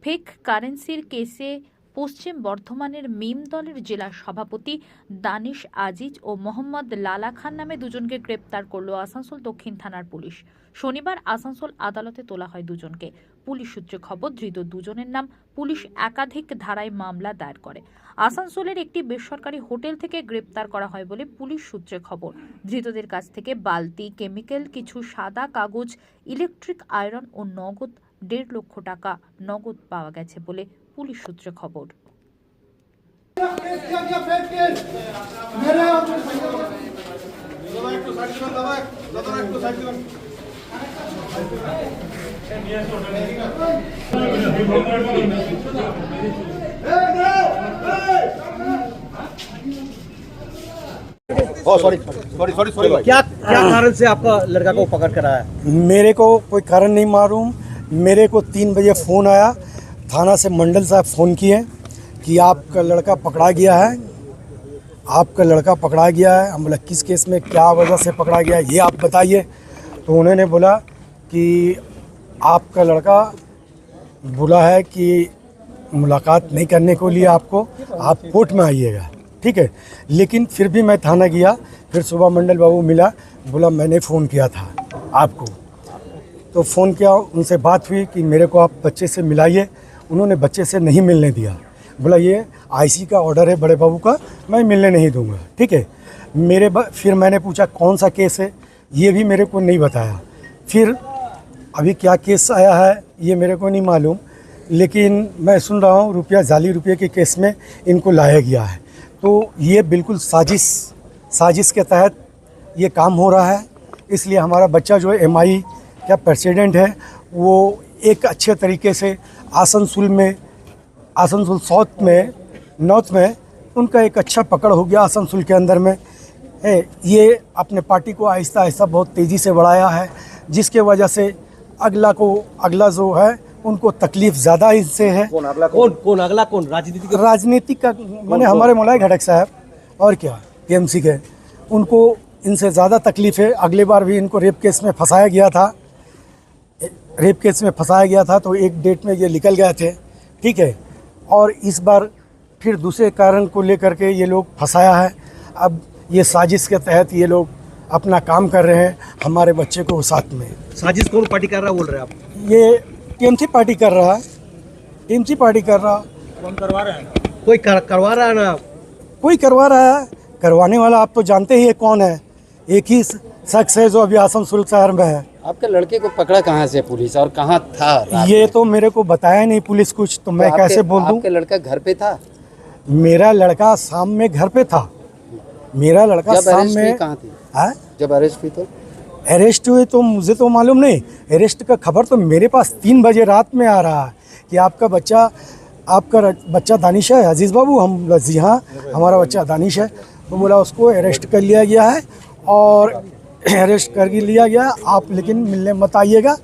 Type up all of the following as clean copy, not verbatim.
Fake কারেন্সির কেসে পশ্চিম বর্ধমানের মিম দলের জেলা সভাপতি দানিশ আজিজ ও মোহাম্মদ লালা খান নামে দুজনকে গ্রেপ্তার করল আসানসোল দক্ষিণ থানার পুলিশ। শনিবার আসানসোল আদালতে তোলা হয় দুজনকে। পুলিশ সূত্রে খবর, ধৃত দুজনের নাম পুলিশ একাধিক ধারায় মামলা দায়ের করে। আসানসোলের একটি বেসরকারি হোটেল থেকে গ্রেপ্তার করা হয় বলে পুলিশ সূত্রে খবর। ধৃতদের কাছ থেকে বালতি, কেমিক্যাল, কিছু সাদা কাগজ, ইলেকট্রিক আয়রন ও নগদ 1.5 লক্ষ টাকা নগদ পাওয়া গেছে বলে পুলিশ সূত্রে খবর। क्या कारण से आपका लड़का को पकड़ कर आया? मेरे को कोई कारण नहीं मालूम। मेरे को 3 बजे फ़ोन आया, थाना से मंडल साहब फ़ोन किए कि आपका लड़का पकड़ा गया है, आपका लड़का पकड़ा गया है। हम बोला किस केस में, क्या वजह से पकड़ा गया है, ये आप बताइए। तो उन्होंने बोला कि आपका लड़का बोला है कि मुलाकात नहीं करने को लिए आपको, आप कोर्ट में आइएगा, ठीक है। लेकिन फिर भी मैं थाना गया, फिर सुबह मंडल बाबू मिला, बोला मैंने फ़ोन किया था आपको। तो फ़ोन किया, उनसे बात हुई कि मेरे को आप बच्चे से मिलाइए। उन्होंने बच्चे से नहीं मिलने दिया, बोला ये आईसी का ऑर्डर है बड़े बाबू का, मैं मिलने नहीं दूंगा, ठीक है। फिर मैंने पूछा कौन सा केस है, ये भी मेरे को नहीं बताया। फिर अभी क्या केस आया है ये मेरे को नहीं मालूम, लेकिन मैं सुन रहा हूँ जाली रुपये के केस में इनको लाया गया है। तो ये बिल्कुल साजिश के तहत ये काम हो रहा है। इसलिए हमारा बच्चा जो है MI का प्रेसिडेंट है, वो एक अच्छे तरीके से आसनसोल साउथ में, नॉर्थ में उनका एक अच्छा पकड़ हो गया आसनसोल के अंदर में है। ये अपने पार्टी को आहिस्ता आहिस्ता बहुत तेज़ी से बढ़ाया है, जिसके वजह से अगला जो है उनको तकलीफ ज़्यादा इससे है। कौन अगला कौन राजनीतिक का माने हमारे मौलाई घटक साहब और क्या TMC के, उनको इनसे ज़्यादा तकलीफ है। अगली बार भी इनको रेप केस में फंसाया गया था, तो एक डेट में ये निकल गए थे, ठीक है। और इस बार फिर दूसरे कारण को लेकर के ये लोग फंसाया है। अब ये साजिश के तहत ये लोग अपना काम कर रहे हैं हमारे बच्चे को साथ में। साजिश कौन पार्टी कर रहा है बोल रहे हैं आप? ये TMC पार्टी कर रहा है, TMC पार्टी कर रहा। कौन करवा रहा है? कोई करवा रहा है ना, कोई करवा रहा है। करवाने वाला आप तो जानते ही है कौन है, एक ही शख्स है जो अभी आसनसोल शहर में है। आपके लड़के को पकड़ा कहाँ से पुलिस और कहाँ था? ये तो मेरे को बताया नहीं पुलिस कुछ, तो मैं कैसे बोल दूं? आपके लड़का घर पे था? मेरा लड़का शाम में घर पे था। मेरा लड़का शाम में कहाँ थी? हाँ? जब अरेस्ट हुई तो? अरेस्ट हुए तो मुझे तो मालूम नहीं। अरेस्ट का खबर तो मेरे पास 3 बजे रात में आ रहा है कि आपका बच्चा दानिश है। अजीज़ बाबू, हम जी हाँ हमारा बच्चा दानिश है। तो बोला उसको अरेस्ट कर लिया गया है और अरेस्ट कर लिया गया, आप लेकिन मिलने मत आइएगा।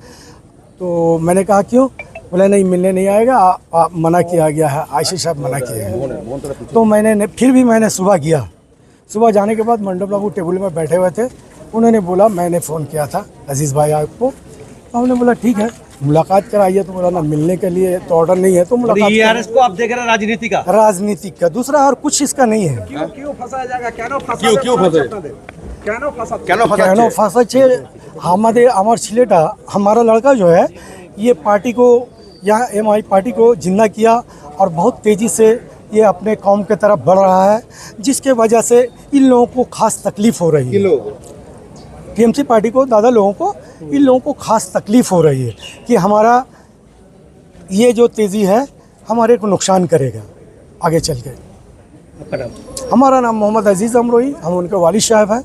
तो मैंने कहा क्यों? बोला नहीं मिलने नहीं आएगा, मना किया गया है, आयशी साहब मना किए हैं। तो फिर भी मैंने सुबह किया। सुबह जाने के बाद मंडल बाबू टेबल में बैठे हुए थे, उन्होंने बोला मैंने फ़ोन किया था अजीज़ भाई आपको। तो हमने बोला ठीक है मुलाकात कराइए। तो बोला ना मिलने के लिए तो ऑर्डर नहीं है, तो मुलाकात। ये अरेस्ट को आप देख रहे हैं राजनीतिक का दूसरा और कुछ इसका नहीं है। क्यों फंसाया जाएगा? क्यों फांसा हमारे আমার ছেলেটা, हमारा लड़का जो है ये पार्टी को, यहाँ MI पार्टी को जिंदा किया और बहुत तेज़ी से ये अपने कौम के तरफ बढ़ रहा है, जिसके वजह से इन लोगों को खास तकलीफ़ हो रही है। TMC पार्टी को, इन लोगों को खास तकलीफ़ हो रही है कि हमारा ये जो तेज़ी है हमारे को नुकसान करेगा आगे चल के। हमारा नाम मोहम्मद अजीज़ अमरोही, हम उनके वालिद साहब हैं।